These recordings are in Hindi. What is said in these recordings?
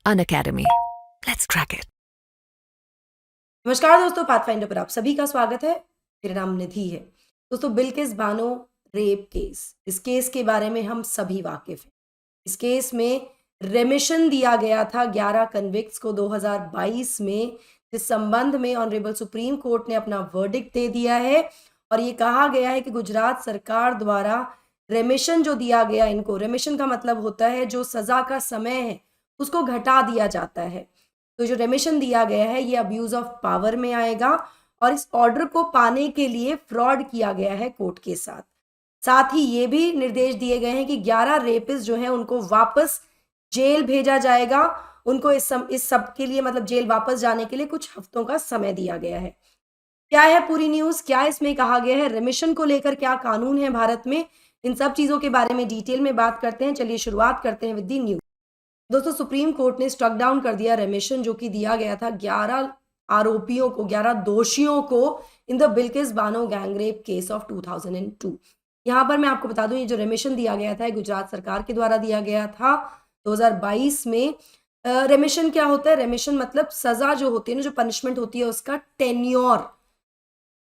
Unacademy. Let's crack it. नमस्कार दोस्तों, पाथफाइंडर पर आप सभी का स्वागत है। मेरा नाम निधि है। दोस्तों, बिल्किस बानो रेप केस, इस केस के बारे में हम सभी वाकिफ हैं। इस केस में रेमिशन दिया गया था 11 कन्विक्ट्स को 2022 में, जिस संबंध में ऑनरेबल सुप्रीम कोर्ट ने अपना वर्डिक्ट दे दिया है और ये कहा गया है कि गुजरात सरकार द्वारा रेमिशन जो दिया गया इनको, रेमिशन का मतलब होता है जो सजा का समय है उसको घटा दिया जाता है। तो जो रेमिशन दिया गया है ये अब्यूज ऑफ पावर में आएगा और इस ऑर्डर को पाने के लिए फ्रॉड किया गया है कोर्ट के साथ। साथ ही ये भी निर्देश दिए गए हैं कि 11 रेपिस्ट जो हैं उनको वापस जेल भेजा जाएगा। उनको इस सब के लिए, मतलब जेल वापस जाने के लिए कुछ हफ्तों का समय दिया गया है। क्या है पूरी न्यूज़, क्या इसमें कहा गया है, रेमिशन को लेकर क्या कानून है भारत में, इन सब चीज़ों के बारे में डिटेल में बात करते हैं। चलिए शुरुआत करते हैं विद दी न्यूज़। दोस्तों, सुप्रीम कोर्ट ने स्ट्रक डाउन कर दिया रेमिशन जो कि दिया गया था 11 आरोपियों को, 11 दोषियों को in the Bilkis Bano gangrape case of 2002। यहाँ पर मैं आपको बता दूं, ये जो रेमिशन दिया गया था गुजरात सरकार के द्वारा दिया गया था 2022 में। रेमिशन क्या होता है? रेमिशन मतलब सजा जो होती है ना, जो पनिशमेंट होती है उसका टेन्योर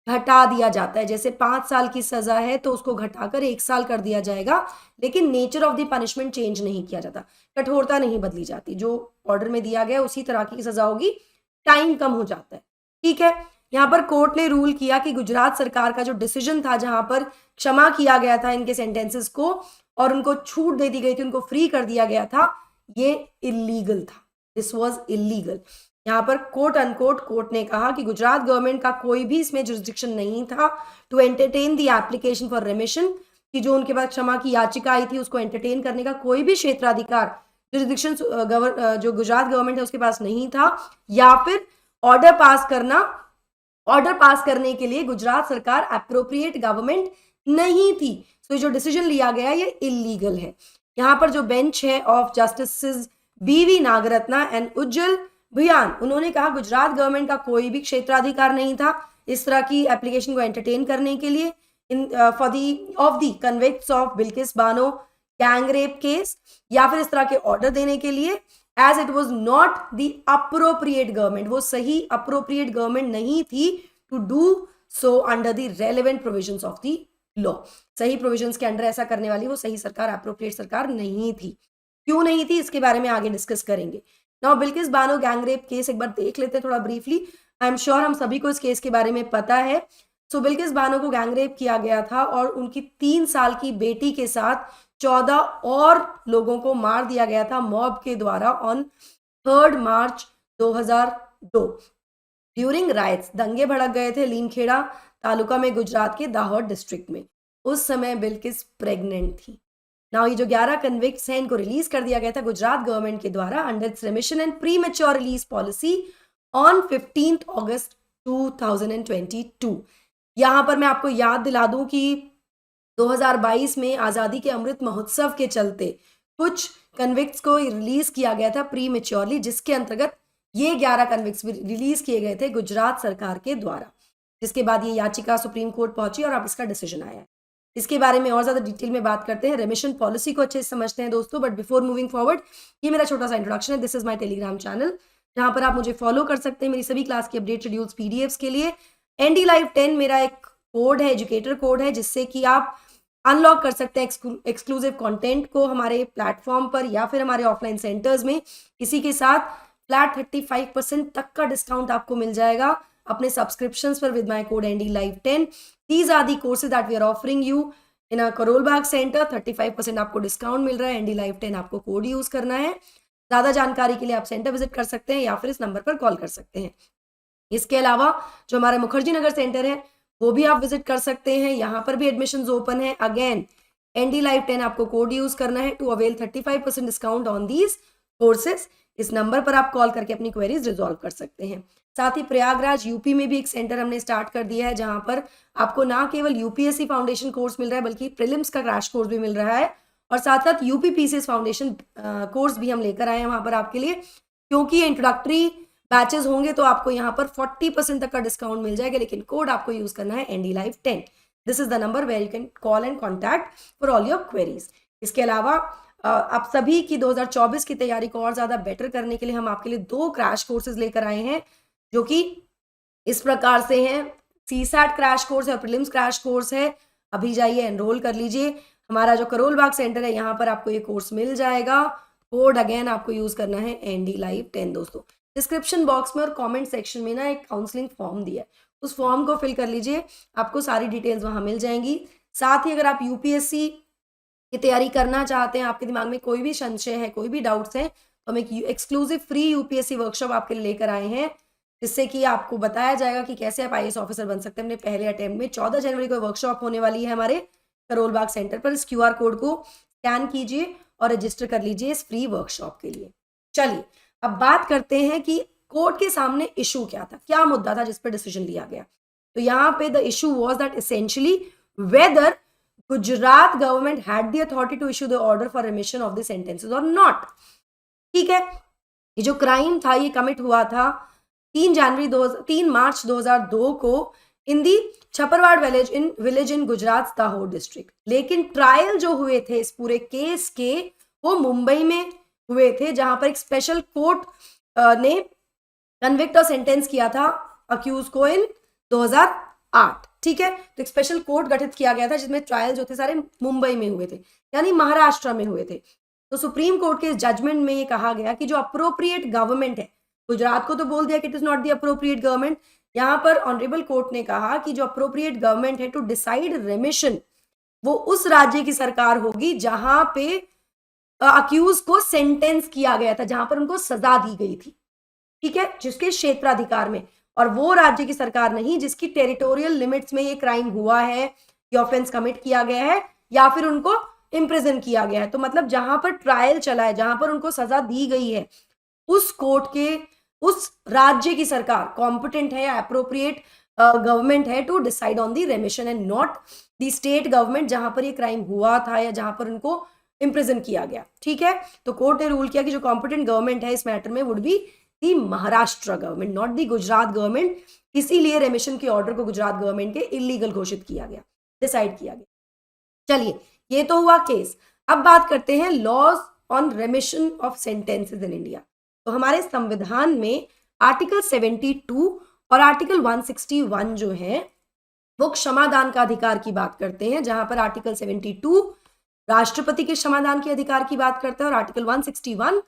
घटा दिया जाता है। जैसे 5 साल की सजा है तो उसको घटाकर 1 साल कर दिया जाएगा, लेकिन nature of the punishment change नहीं किया जाता, कठोरता नहीं बदली जाती। जो ऑर्डर में दिया गया उसी तरह की सजा होगी, टाइम कम हो जाता है। ठीक है, यहाँ पर कोर्ट ने रूल किया कि गुजरात सरकार का जो डिसीजन था, जहां पर क्षमा किया गया था इनके सेंटेंसेस को और उनको छूट दे दी गई थी, उनको फ्री कर दिया गया था, ये इलीगल था। This was illegal. यहाँ पर कोट अनकोट कोर्ट ने कहा कि गुजरात गवर्नमेंट का कोई भी इसमें जुरिस्डिक्शन नहीं था to entertain the application for remission, कि जो उनके पास क्षमा की याचिका आई थी उसको एंटरटेन करने का कोई भी क्षेत्राधिकार, जुरिस्डिक्शन जो गुजरात गवर्नमेंट है उसके पास नहीं था, या फिर ऑर्डर पास करने के लिए गुजरात सरकार अप्रोप्रिएट गवर्नमेंट नहीं थी। तो जो डिसीजन लिया गया ये इलीगल है। यहाँ पर जो बेंच है ऑफ जस्टिस बीवी नागरत्ना एंड उज्जवल भुयान, उन्होंने कहा गुजरात गवर्नमेंट का कोई भी क्षेत्राधिकार नहीं था इस तरह की एप्लीकेशन को एंटरटेन करने के लिए for the convicts of Bilkis Bano gangrape case, या फिर इस तरह के ऑर्डर देने के लिए, as it was not the appropriate government, वो सही अप्रोप्रिएट गवर्नमेंट नहीं थी to do so under the relevant provisions of the law. सही प्रोविजंस के अंडर ऐसा करने वाली वो सही सरकार, अप्रोप्रिएट सरकार नहीं थी। क्यों नहीं थी इसके बारे में आगे डिस्कस करेंगे। Now Bilkis Bano gangrape case एक बार देख लेते हैं थोड़ा ब्रीफली। आई एम श्योर हम सभी को इस केस के बारे में पता है। सो बिल्किस बानो को गैंगरेप किया गया था और उनकी 3 साल की बेटी के साथ 14 और लोगों को मार दिया गया था मॉब के द्वारा ऑन 3 मार्च 2002 ड्यूरिंग राइट्स। दंगे भड़क गए थे लीमखेड़ा तालुका में, गुजरात के दाहोद डिस्ट्रिक्ट में। उस समय बिल्किस प्रेग्नेंट थी। नाउ ये जो 11 कन्विक्ट्स हैं इनको रिलीज कर दिया गया था गुजरात गवर्नमेंट के द्वारा under its रेमिशन and pre mature release policy on 15 अगस्त 2022। यहाँ पर मैं आपको याद दिला दूं कि 2022 में आज़ादी के अमृत महोत्सव के चलते कुछ कन्विक्ट्स को रिलीज किया गया था प्री मैच्योरली, जिसके अंतर्गत ये 11 कन्विक्ट्स भी रिलीज किए गए थे गुजरात सरकार के द्वारा, जिसके बाद ये याचिका सुप्रीम कोर्ट पहुंची और अब इसका डिसीजन आया है। इसके बारे में और ज़्यादा डिटेल में बात करते हैं, रेमिशन पॉलिसी को अच्छे से समझते हैं दोस्तों। बट बिफोर मूविंग फॉरवर्ड, ये मेरा छोटा सा इंट्रोडक्शन है। This is my Telegram channel, जहां पर आप मुझे फॉलो कर सकते हैं मेरी सभी क्लास की अपडेट शेड्यूल्स पीडीएफ्स के लिए। एनडी लाइव 10 मेरा एक कोड है, एजुकेटर कोड है, जिससे कि आप अनलॉक कर सकते हैं एक्सक्लूसिव कंटेंट को हमारे प्लेटफॉर्म पर या फिर हमारे ऑफलाइन सेंटर्स में। इसी के साथ फ्लैट 35% तक का डिस्काउंट आपको मिल जाएगा अपने सब्सक्रिप्शंस पर with my code NDLive10। These are the courses that we are offering you in a Karol Bagh Center। 35% आपको डिस्काउंट मिल रहा है। NDLive10 आपको कोड यूज करना है। ज़्यादा जानकारी के लिए आप सेंटर विजिट कर सकते हैं या फिर इस नंबर पर कॉल कर सकते हैं। इसके अलावा जो हमारा मुखर्जी नगर सेंटर है वो भी आप विजिट कर सकते हैं, यहाँ पर भी एडमिशंस ओपन है। अगेन NDLive10 आपको कोड यूज करना है to avail 35% discount on these courses. इस नंबर पर आप कॉल करके अपनी क्वेरीज रिजॉल्व कर सकते हैं। साथ ही प्रयागराज यूपी में भी एक सेंटर हमने स्टार्ट कर दिया है, जहां पर आपको ना केवल यूपीएससी फाउंडेशन कोर्स मिल रहा है बल्कि प्रीलिम्स का क्रैश कोर्स भी मिल रहा है, और साथ साथ यूपी पीसीएस फाउंडेशन कोर्स भी हम लेकर आए हैं वहां पर आपके लिए। क्योंकि ये इंट्रोडक्टरी बैचेस होंगे तो आपको यहाँ पर 40% तक का डिस्काउंट मिल जाएगा, लेकिन कोड आपको यूज करना है NDLive10। This is the number where you can call and contact for all your queries. इसके अलावा आप सभी की 2024 की तैयारी को और ज्यादा बेटर करने के लिए हम आपके लिए 2 क्रैश कोर्सेज लेकर आए हैं, जो कि इस प्रकार से हैं। सीसैट क्रैश कोर्स है और प्रीलिम्स क्रैश कोर्स है। अभी जाइए एनरोल कर लीजिए। हमारा जो करोल बाग सेंटर है, यहाँ पर आपको ये कोर्स मिल जाएगा। कोड अगेन आपको यूज करना है ND Live 10 दोस्तों। डिस्क्रिप्शन बॉक्स में और कमेंट सेक्शन में ना एक काउंसलिंग फॉर्म दिया है, उस फॉर्म को फिल कर लीजिए, आपको सारी डिटेल्स वहां मिल जाएंगी। साथ ही अगर आप UPSC की तैयारी करना चाहते हैं, आपके दिमाग में कोई भी संशय है, कोई भी डाउट्स हैं, तो हम एक एक्सक्लूसिव फ्री UPSC वर्कशॉप आपके लिए लेकर आए हैं, जिससे कि आपको बताया जाएगा कि कैसे आप IAS ऑफिसर बन सकते हैं अपने पहले अटेम्प्ट में। 14 जनवरी को वर्कशॉप होने वाली है हमारे करोल बाग सेंटर पर। इस QR कोड को स्कैन कीजिए और रजिस्टर कर लीजिए इस फ्री वर्कशॉप के लिए। चलिए अब बात करते हैं कि कोर्ट के सामने इशू क्या था, क्या मुद्दा था जिस पर डिसीजन लिया गया। तो यहाँ पे the issue was that essentially whether Gujarat government had the authority to issue the order for remission of the sentences और नॉट। ठीक है, ये जो क्राइम था ये कमिट हुआ था 3 मार्च 2002 को in the Chhaparwad village in Gujarat Dahod district. लेकिन ट्रायल जो हुए थे इस पूरे केस के, वो मुंबई में हुए थे, जहां पर एक स्पेशल कोर्ट ने कन्विक्ट और सेंटेंस किया था अक्यूज को इन 2008। ठीक है, तो एक स्पेशल कोर्ट गठित किया गया था जिसमें ट्रायल जो थे सारे मुंबई में हुए थे, यानी महाराष्ट्र में हुए थे। तो सुप्रीम कोर्ट के जजमेंट में ये कहा गया कि जो अप्रोप्रिएट गवर्नमेंट है, गुजरात को तो बोल दिया कि it is not the appropriate government, यहाँ पर ऑनरेबल कोर्ट ने कहा कि जो अप्रोप्रिएट गवर्नमेंट है टू डिसाइड रेमिशन, वो उस राज्य की सरकार होगी जहां पे अक्यूज को सेंटेंस किया गया था, जहां पर उनको सजा दी गई थी। ठीक है, जिसके क्षेत्राधिकार में, और वो राज्य की सरकार नहीं जिसकी टेरिटोरियल लिमिट्स में ये क्राइम हुआ है, ये ऑफेंस कमिट किया गया है, या फिर उनको इम्प्रिजन किया गया है। तो मतलब जहां पर ट्रायल चला है, जहां पर उनको सजा दी गई है, उस कोर्ट के उस राज्य की सरकार कॉम्पिटेंट है या अप्रोप्रिएट गवर्नमेंट है to decide on the remission and not the state government जहां पर ये क्राइम हुआ था या जहां पर उनको इम्प्रिजन किया गया। ठीक है, तो कोर्ट ने रूल किया कि जो कॉम्पिटेंट गवर्नमेंट है इस मैटर में would be the Maharashtra government, not the Gujarat government. इसीलिए रेमिशन के ऑर्डर को गुजरात गवर्नमेंट के इलीगल घोषित किया गया, डिसाइड किया गया। चलिए, ये तो हुआ केस। अब बात करते हैं laws on remission of sentences in India. तो हमारे संविधान में आर्टिकल 72 और आर्टिकल 161 जो है वो क्षमादान का अधिकार की बात करते हैं, जहां पर आर्टिकल 72 राष्ट्रपति के क्षमादान के अधिकार की बात करते हैं और आर्टिकल 161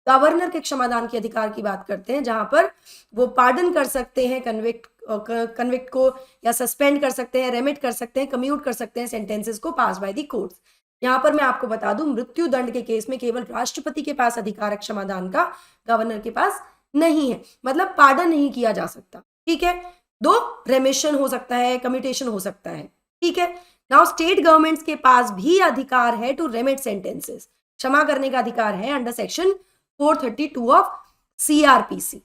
गवर्नर के क्षमादान के अधिकार की बात करते हैं, जहां पर वो पार्डन कर सकते हैं कन्विक्ट को, या सस्पेंड कर सकते हैं, रेमिट कर सकते हैं, कम्यूट कर सकते हैं सेंटेंसेस को पास बाय द कोर्ट्स। यहाँ पर मैं आपको बता दूं, मृत्यु दंड के केस में केवल राष्ट्रपति के पास अधिकार है क्षमादान का, गवर्नर के पास नहीं है, मतलब पार्डन नहीं किया जा सकता। ठीक है, दो रेमिशन हो सकता है, कम्यूटेशन हो सकता है। ठीक है, नाउ स्टेट गवर्नमेंट्स के पास भी अधिकार है टू रेमिट सेंटेंसेस, क्षमा करने का अधिकार है अंडर सेक्शन 432 ऑफ CRPC।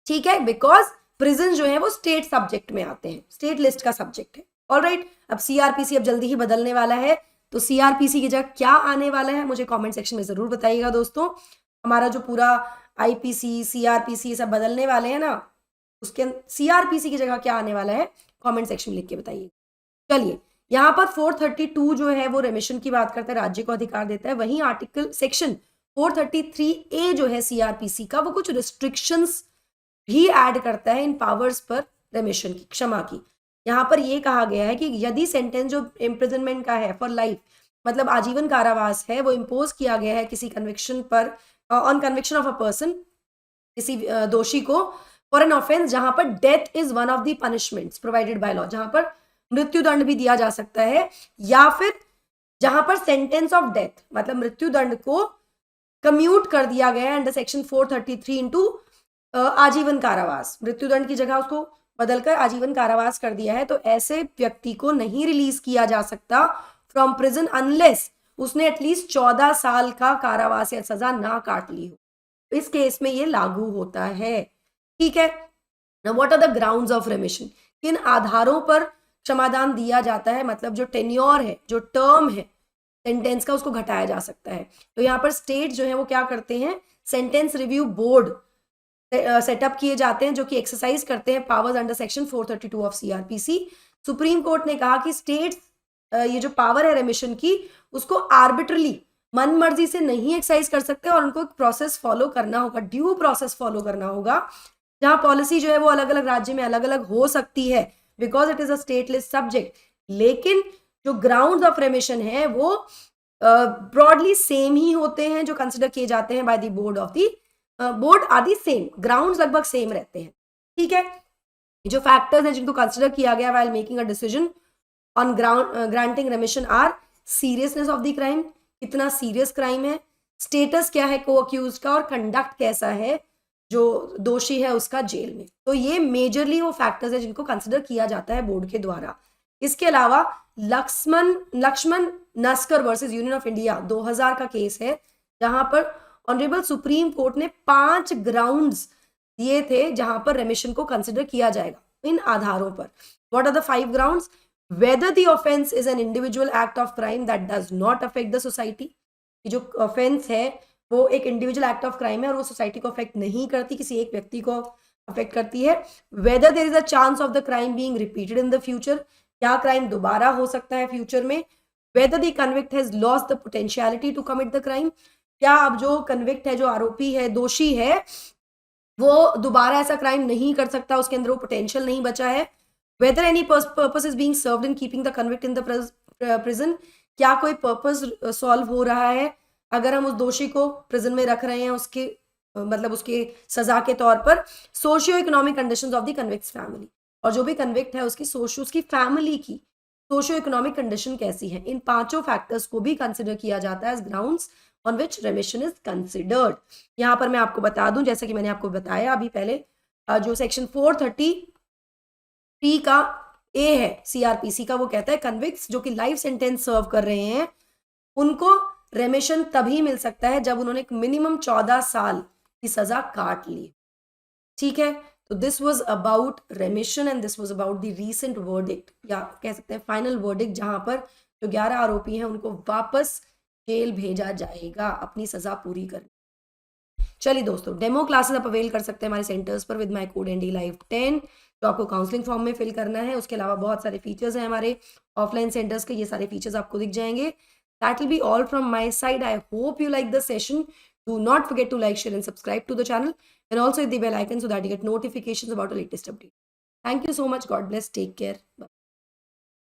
ठीक है, बिकॉज प्रिजन जो है वो स्टेट सब्जेक्ट में आते हैं, स्टेट लिस्ट का सब्जेक्ट है। ऑलराइट, अब CRPC अब जल्दी ही बदलने वाला है, तो CRPC की जगह क्या आने वाला है मुझे कमेंट सेक्शन में जरूर बताइएगा दोस्तों। हमारा जो पूरा IPC CRPC ये सब बदलने वाले हैं ना, उसके CRPC की जगह क्या आने वाला है कमेंट सेक्शन में लिख के बताइए। चलिए, यहाँ पर 432 जो है वो रेमिशन की बात करता है, राज्य को अधिकार देता है। वहीं आर्टिकल सेक्शन 433A जो है CRPC का, वो कुछ रिस्ट्रिक्शंस भी ऐड करता है इन पावर्स पर रेमिशन की, क्षमा की। यहाँ पर ये कहा गया है कि यदि सेंटेंस जो इम्प्रिजनमेंट का है फॉर लाइफ, मतलब आजीवन कारावास है, वो इम्पोज किया गया है किसी कन्विक्शन पर, on conviction of a person, किसी दोषी को फॉर एन ऑफेंस जहां पर death is one of the punishments provided by law, जहां पर मृत्युदंड भी दिया जा सकता है, या फिर जहां पर सेंटेंस ऑफ डेथ मतलब मृत्युदंड को कम्यूट कर दिया गया है अंडर सेक्शन 433 इनटू आजीवन कारावास, मृत्युदंड की जगह उसको बदलकर आजीवन कारावास कर दिया है, तो ऐसे व्यक्ति को नहीं रिलीज किया जा सकता फ्रॉम प्रिजन अनलेस उसने एटलीस्ट 14 साल का कारावास या सजा ना काट ली हो। इस केस में ये लागू होता है। ठीक है, what are the grounds of remission, किन आधारों पर क्षमादान दिया जाता है, मतलब जो टेन्योर है, जो टर्म है सेंटेंस का, उसको घटाया जा सकता है। तो यहाँ पर स्टेट जो है वो क्या करते हैं, सेंटेंस रिव्यू बोर्ड सेटअप किए जाते हैं जो कि एक्सरसाइज करते हैं powers under section 432 of CRPC। Supreme court ने कहा कि स्टेट ये जो पावर है रेमिशन की, उसको आर्बिट्रली मन मर्जी से नहीं एक्सरसाइज कर सकते और उनको एक प्रोसेस फॉलो करना होगा, ड्यू प्रोसेस फॉलो करना होगा, जहां पॉलिसी जो है वो अलग अलग राज्य में अलग अलग हो सकती है because it is a stateless subject, लेकिन जो ग्राउंड ऑफ रेमिशन है वो ब्रॉडली सेम ही होते हैं जो कंसिडर किए जाते हैं by the board of the board, आदि सेम ग्राउंड्स लगभग सेम रहते हैं। ठीक है, जो फैक्टर्स हैं जिनको कंसिडर किया गया while making a decision on granting remission are seriousness of the crime, कितना सीरियस क्राइम है, स्टेटस क्या है को अक्यूज का, और कंडक्ट कैसा है जो दोषी है उसका जेल में। तो ये मेजरली वो फैक्टर्स है जिनको कंसिडर किया जाता है बोर्ड के द्वारा। इसके अलावा Laxman Naskar versus union of India 2000 का केस है जहां पर ऑनरेबल सुप्रीम कोर्ट ने 5 ग्राउंड्स दिए थे जहां पर रेमिशन को कंसिडर किया जाएगा इन आधारों पर। What are the 5 grounds? Whether the offense is an individual act of crime that does not affect the society, जो offense है वो एक इंडिविजुअल एक्ट ऑफ क्राइम है और वो सोसाइटी को अफेक्ट नहीं करती, किसी एक व्यक्ति को अफेक्ट करती है। Whether there is a chance of the crime being repeated in the future, क्या क्राइम दोबारा हो सकता है फ्यूचर में। Whether the convict has lost the potentiality to commit the crime, क्या अब जो कन्विक्ट है, जो आरोपी है, दोषी है, वो दोबारा ऐसा क्राइम नहीं कर सकता, उसके अंदर वो पोटेंशियल नहीं बचा है। Whether any purpose is being served in keeping the convict in the prison, क्या कोई पर्पस सॉल्व हो रहा है अगर हम उस दोषी को प्रिजन में रख रहे हैं उसके मतलब उसके सजा के तौर पर। Socio economic conditions of the convicts family, और जो भी कन्विक्ट है उसकी फैमिली की सोशियो इकोनॉमिक कंडीशन कैसी है, इन 5 फैक्टर्स को भी कंसिडर किया जाता है as grounds on which remission is considered. यहाँ पर मैं आपको बता दूं, जैसे कि मैंने आपको बताया अभी पहले, जो सेक्शन 430 का ए है सीआरपीसी का, वो कहता है कन्विक्ट्स जो कि लाइफ सेंटेंस सर्व कर रहे हैं उनको रेमिशन तभी मिल सकता है जब उन्होंने मिनिमम 14 साल की सजा काट ली। ठीक है, तो this was about रेमिशन and this was about the recent verdict, या कह सकते हैं फाइनल वर्डिक्ट, जहां पर जो 11 आरोपी हैं उनको वापस जेल भेजा जाएगा अपनी सजा पूरी करने। चलिए दोस्तों, डेमो क्लासेस आप अवेल कर सकते हैं हमारे सेंटर्स पर with my code ND live 10, जो आपको काउंसलिंग फॉर्म में फिल करना है। उसके अलावा बहुत सारे फीचर्स हैं हमारे ऑफलाइन सेंटर्स के, ये सारे फीचर्स आपको दिख जाएंगे। That will be all from my side. I hope you like the session. Do not forget to like, share and subscribe to the channel and also hit the bell icon so that you get notifications about the latest update. Thank you so much. God bless. Take care. Bye.